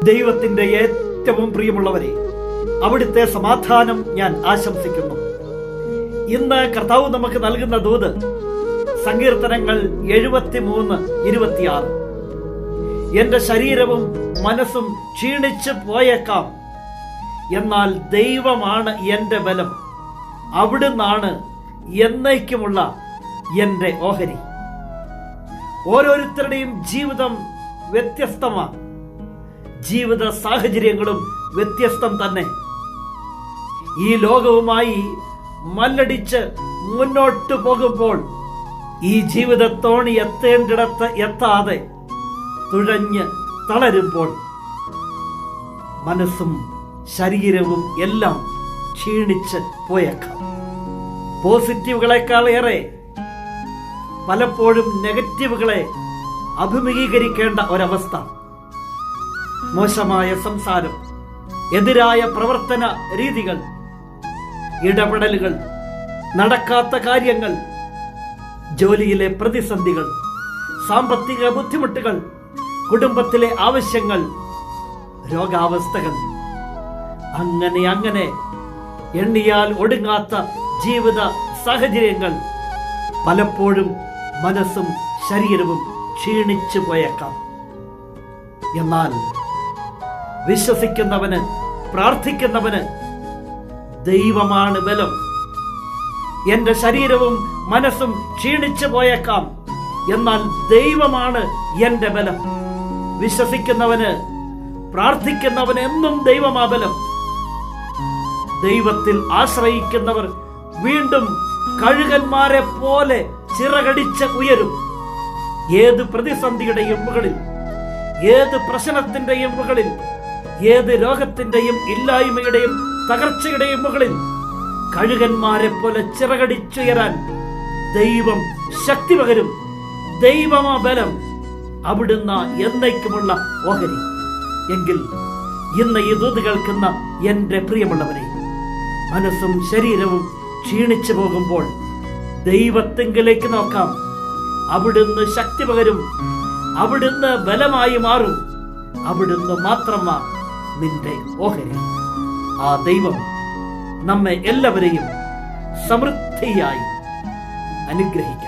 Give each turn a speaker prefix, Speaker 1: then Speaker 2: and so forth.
Speaker 1: ദൈവത്തിന്റെ ഏറ്റവും പ്രിയമുള്ളവരെ, അവിടുത്തെ സമാധാനം ഞാൻ ആശംസിക്കുന്നു. ഇന്ന് കർത്താവ് നമുക്ക് നൽകുന്ന ദൂത് സങ്കീർത്തനങ്ങൾ 73:26. എന്റെ ശരീരവും മനസ്സും ക്ഷീണിച്ചു പോയേക്കാം, എന്നാൽ ദൈവമാണ് എന്റെ ബലം. അവിടുന്നാണ് എന്നേക്കുമുള്ള എന്റെ ഓഹരി. ഓരോരുത്തരുടെയും ജീവിതം വ്യത്യസ്തമാണ്. ജീവിത സാഹചര്യങ്ങളും വ്യത്യസ്തം തന്നെ. ഈ ലോകവുമായി മല്ലടിച്ച് മുന്നോട്ട് പോകുമ്പോൾ, ഈ ജീവിതത്തോണി എത്തേണ്ടിടത്ത് എത്താതെ തുഴഞ്ഞ് തളരുമ്പോൾ, മനസ്സും ശരീരവും എല്ലാം ക്ഷീണിച്ച് പോയേക്കാം. പോസിറ്റീവുകളെക്കാൾ ഏറെ പലപ്പോഴും നെഗറ്റീവുകളെ അഭിമുഖീകരിക്കേണ്ട ഒരവസ്ഥ. മോശമായ സംസാരം, എതിരായ പ്രവർത്തന രീതികൾ, ഇടപെടലുകൾ, നടക്കാത്ത കാര്യങ്ങൾ, ജോലിയിലെ പ്രതിസന്ധികൾ, സാമ്പത്തിക ബുദ്ധിമുട്ടുകൾ, കുടുംബത്തിലെ ആവശ്യങ്ങൾ, രോഗാവസ്ഥകൾ, അങ്ങനെ എണ്ണിയാൽ ഒടുങ്ങാത്ത ജീവിത സാഹചര്യങ്ങൾ. പലപ്പോഴും മനസ്സും ശരീരവും ക്ഷീണിച്ചു പോയേക്കാം. എന്നാൽ വിശ്വസിക്കുന്നവന്, പ്രാർത്ഥിക്കുന്നവന് ദൈവമാണ് ബലം. എന്റെ ശരീരവും മനസ്സും ക്ഷീണിച്ചു പോയേക്കാം, എന്നാൽ ദൈവമാണ് എന്റെ ബലം. വിശ്വസിക്കുന്നവന്, പ്രാർത്ഥിക്കുന്നവന് എന്നും ദൈവമാ ബലം. ദൈവത്തിൽ ആശ്രയിക്കുന്നവർ വീണ്ടും കഴുകന്മാരെ പോലെ ചിറകടിച്ച് ഉയരും. ഏത് പ്രതിസന്ധിയുടെയും മുകളിൽ, ഏത് പ്രശ്നത്തിന്റെയും മുകളിൽ, ഏത് രോഗത്തിന്റെയും ഇല്ലായ്മയുടെയും തകർച്ചയുടെയും മുകളിൽ കഴുകന്മാരെ പോലെ ചിറകടിച്ചുയരാൻ ദൈവം ശക്തി പകരും. ദൈവമാ ബലം. അവിടുന്ന് എന്നേക്കുമുള്ള ഓഹരി. എങ്കിൽ ഇന്ന് ഈ ദൂത് കേൾക്കുന്ന എന്റെ പ്രിയമുള്ളവരെ, മനസ്സും ശരീരവും ക്ഷീണിച്ചു പോകുമ്പോൾ ദൈവത്തിങ്കിലേക്ക് നോക്കാം. അവിടുന്ന് ശക്തി പകരും. അവിടുന്ന് ബലമായി മാറും. അവിടുന്ന് മാത്രമാ നിന്റെ ഓഹരി. ആ ദൈവം നമ്മെ എല്ലാവരെയും സമൃദ്ധിയായി അനുഗ്രഹിക്കും.